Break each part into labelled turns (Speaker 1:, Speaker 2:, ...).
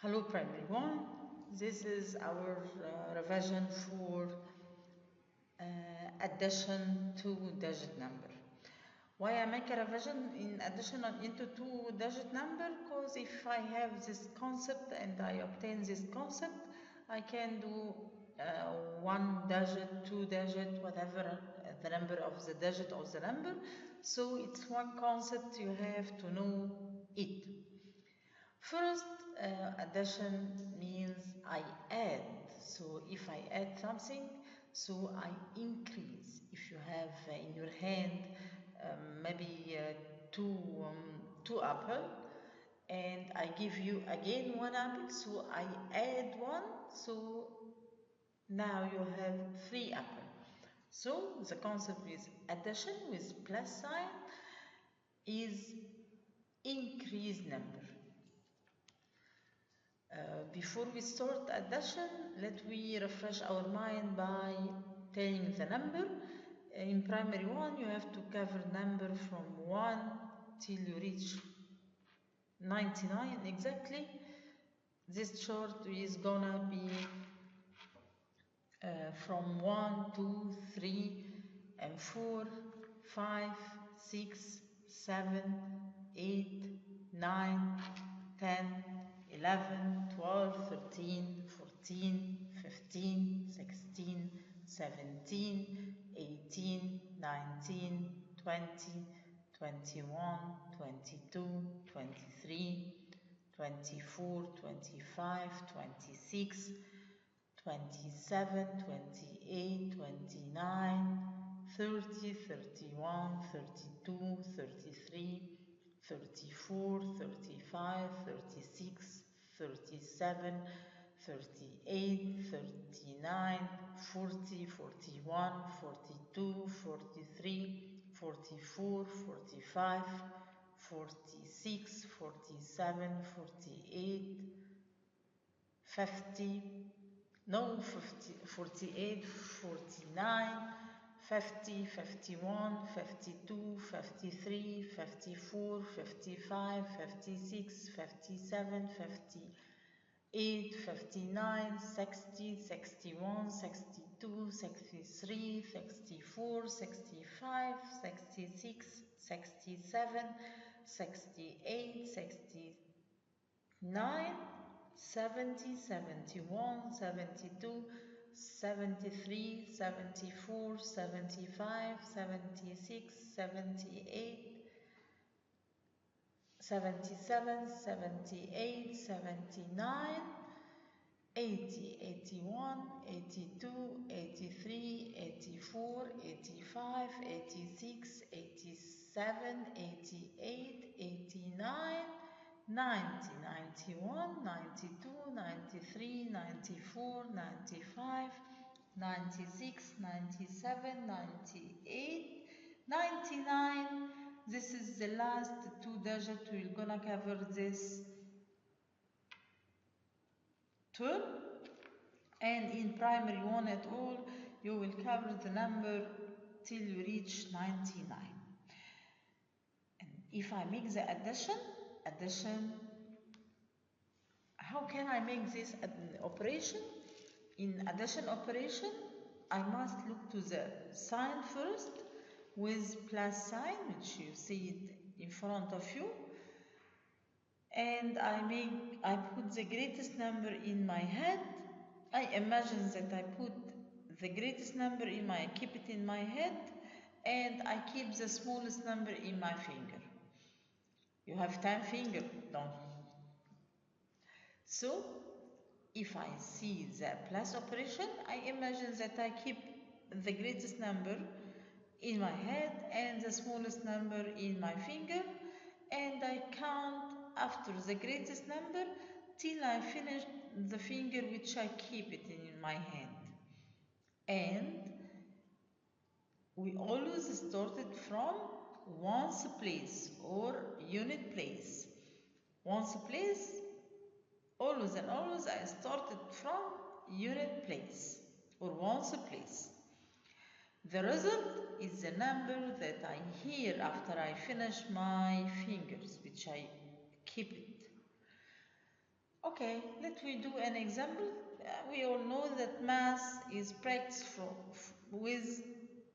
Speaker 1: Hello primary 1, this is our revision for addition to digit number. Why I make a revision in addition into two-digit number? Because if I have this concept and I obtain this concept, I can do one digit, two digit, whatever the number of the digit of the number. So it's one concept, you have to know it. First, addition means I add. So if I add something, so I increase. If you have in your hand maybe two apple, and I give you again one apple, so I add one, so now you have three apple. So the concept with addition with plus sign is increase number. Before we start addition, let me refresh our mind by telling the number. In primary 1, you have to cover number from 1 till you reach 99 exactly. This chart is gonna be from 1, 2, 3, and 4, 5, 6, 7, 8, 9, 10, 11, 12, 13, 14, 15, 16, 17, 18, 19, 20, 21, 22, 23, 24, 25, 26, 27, 28, 29, 30, 31, 32, 33, 34, 35, 36, 37, 38, 39, 40, 41, 42, 43, 44, 45, 46, 47, 48, 50, no, 50, 48, 49, 50, 51, 52, 53, 54, 55, 56, 57, 58, 59, 60, 61, 62, 63, 64, 65, 66, 67, 68, 69, 70, 71, 72, 73, 74, 75, 76, 78, 77, 78, 79, 80, 81, 82, 83, 84, 85, 86, 87, 88, 89, 90, 91, 92, 93, 94, 95, 96, 97, 98, 99. This is the last two digits. We're gonna cover this term. And in primary 1 at all, you will cover the number till you reach 99. And if I make the addition, how can I make this operation? In addition operation, I must look to the sign first with plus sign, which you see it in front of you. And I put the greatest number in my head. I imagine that I put the greatest number keep it in my head, and I keep the smallest number in my finger. You have 10 fingers, don't you? So, if I see the plus operation, I imagine that I keep the greatest number in my head and the smallest number in my finger, and I count after the greatest number till I finish the finger which I keep it in my hand. And we always started from ones place or unit place. Ones place, always and always I started from unit place or ones place. The result is the number that I hear after I finish my fingers, which I keep it. Okay, let me do an example. We all know that math is practice with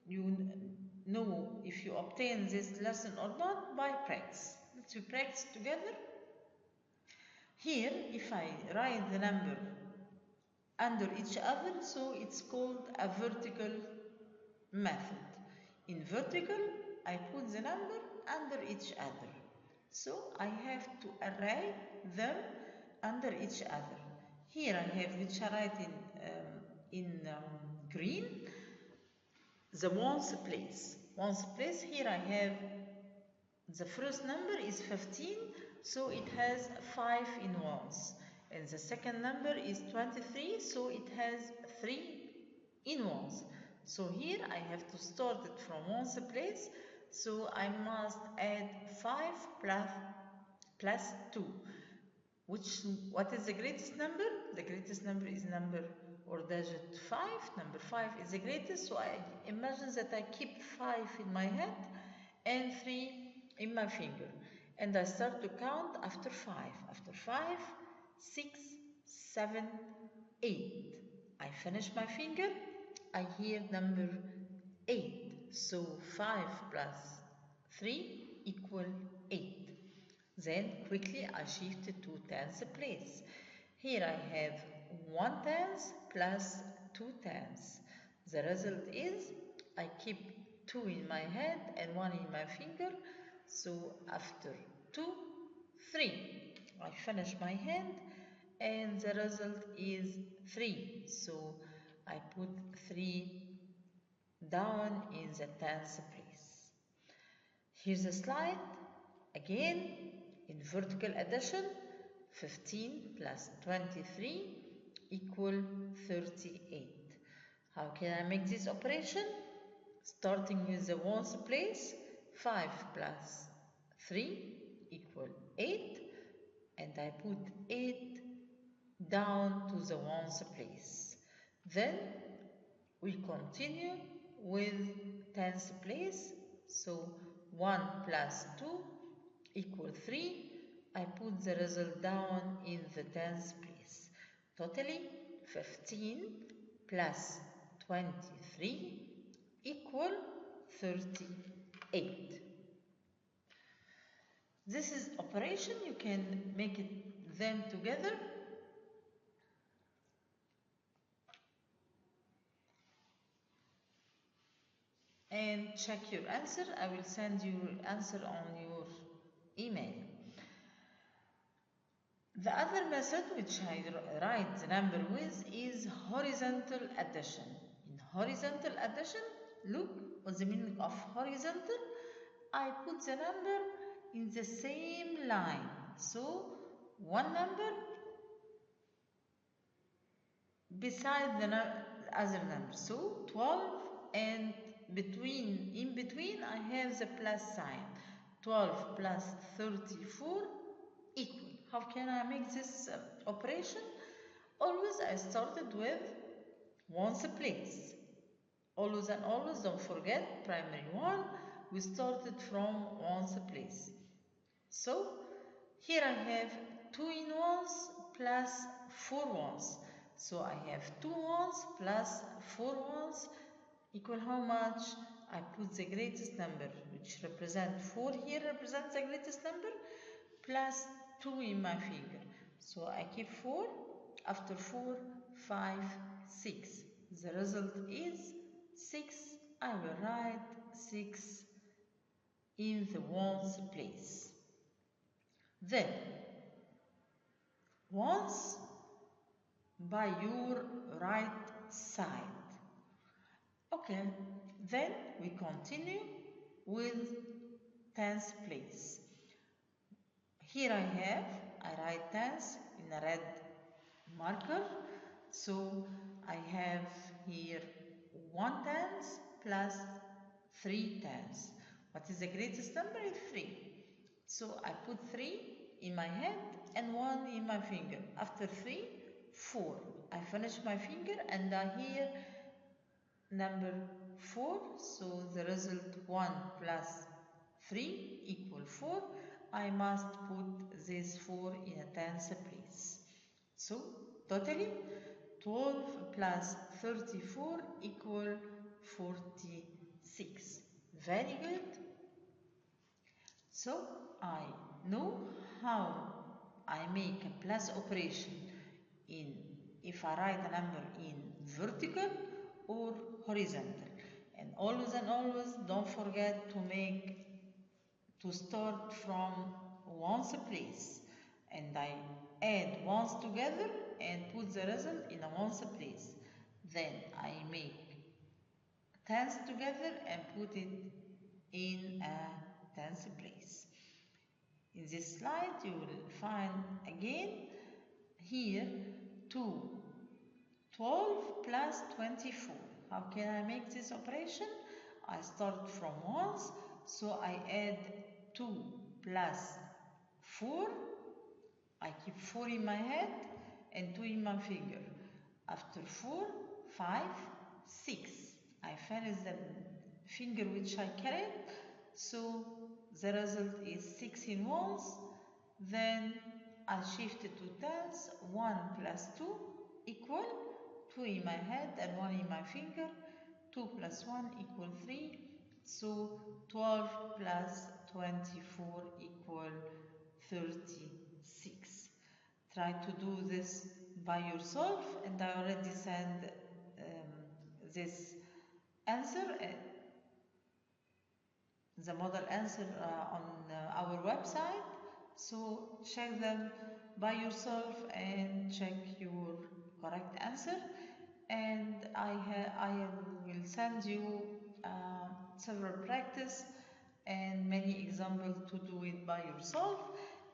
Speaker 1: you know if you obtain this lesson or not by practice. Let's practice together. Here, if I write the number under each other, so it's called a vertical method. In vertical, I put the number under each other. So I have to array them under each other. Here I have, which I write in green, the ones place. Ones place, here I have the first number is 15, so it has 5 in ones. And the second number is 23, so it has 3 in ones. So here I have to start it from ones place, so I must add 5 plus 2. What is the greatest number? The greatest number is number or digit 5. Number 5 is the greatest, so I imagine that I keep 5 in my hand and 3 in my finger. And I start to count after 5. After 5, 6, 7, 8. I finish my finger, I hear number 8. So 5 plus 3 equal 8. Then quickly I shifted to tens place. Here I have 1 tens plus 2 tens. The result is I keep 2 in my hand and 1 in my finger. So after 2, 3. I finish my hand and the result is 3. So I put 3 down in the tens place. Here's a slide. Again, in vertical addition, 15 plus 23 equal 38. How can I make this operation? Starting with the ones place, 5 plus 3 equal 8, and I put 8 down to the ones place. Then we continue with tens place, so 1 plus 2 equal 3. I put the result down in the tens place. Totally 15 plus 23 equal 38. This is operation, you can make them together. And check your answer. I will send your answer on your email. The other method which I write the number with is horizontal addition. In horizontal addition, look what's the meaning of horizontal. I put the number in the same line. So one number beside the other number. So 12 and in between I have the plus sign. 12 plus 34 equal. How can I make this operation? Always I started with ones place. Always and always, don't forget primary one, we started from ones place. So here I have 2 in ones plus 4 ones. So I have 2 ones plus 4 ones equal how much? I put the greatest number, which represent 4 here, represents the greatest number, plus 2 in my finger. So I keep 4, after 4, 5, 6. The result is 6. I will write 6 in the ones place. Then, ones by your right side. Okay, then we continue with tens place. Here I write tens in a red marker. So I have here 1 tens plus 3 tens. What is the greatest number? Is 3. So I put 3 in my hand and 1 in my finger. After 3, 4. I finish my finger and I hear number 4. So the result 1 plus 3 equal 4. I must put this 4 in a tens place. So totally 12 plus 34 equal 46. Very good. So I know how I make a plus operation in if I write a number in vertical or horizontal. And always don't forget to start from ones place, and I add ones together and put the result in a ones place. Then I make tens together and put it in a tens place. In this slide you will find again here 2 12 plus 24. How can I make this operation? I start from ones, so I add 2 plus 4. I keep 4 in my head and 2 in my finger. After 4, 5, 6. I finish the finger which I carried, so the result is 6 in ones. Then I shift it to tens. 1 plus 2 equal 2 in my head and 1 in my finger. 2 plus 1 equal 3. So 12 plus 24 equal 36. Try to do this by yourself, and I already sent this answer, the model answer on our website. So check them by yourself and check your correct answer. And I will send you several practice and many examples to do it by yourself.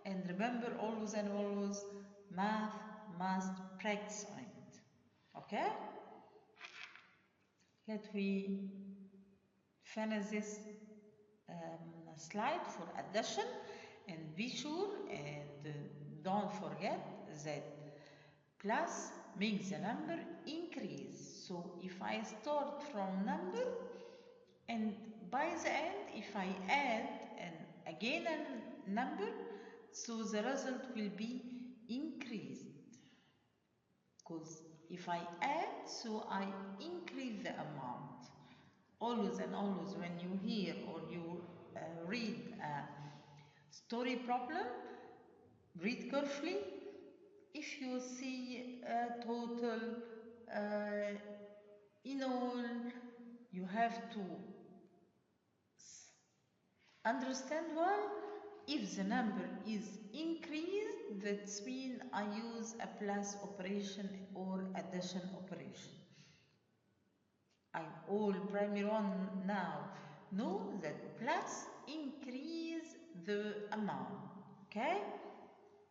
Speaker 1: And remember always and always, math must practice on it. Okay? Let me finish this slide for addition, and be sure and don't forget that plus makes the number increase. So if I start from number and by the end if I add and again a number, so the result will be increased, because if I add, so I increase the amount. Always and always when you hear or you read a story problem, read carefully. If you see a total in all, you have to understand well. If the number is increased, that means I use a plus operation or addition operation. I all primary one now know that plus increase the amount. Okay?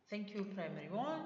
Speaker 1: Thank you, primary one.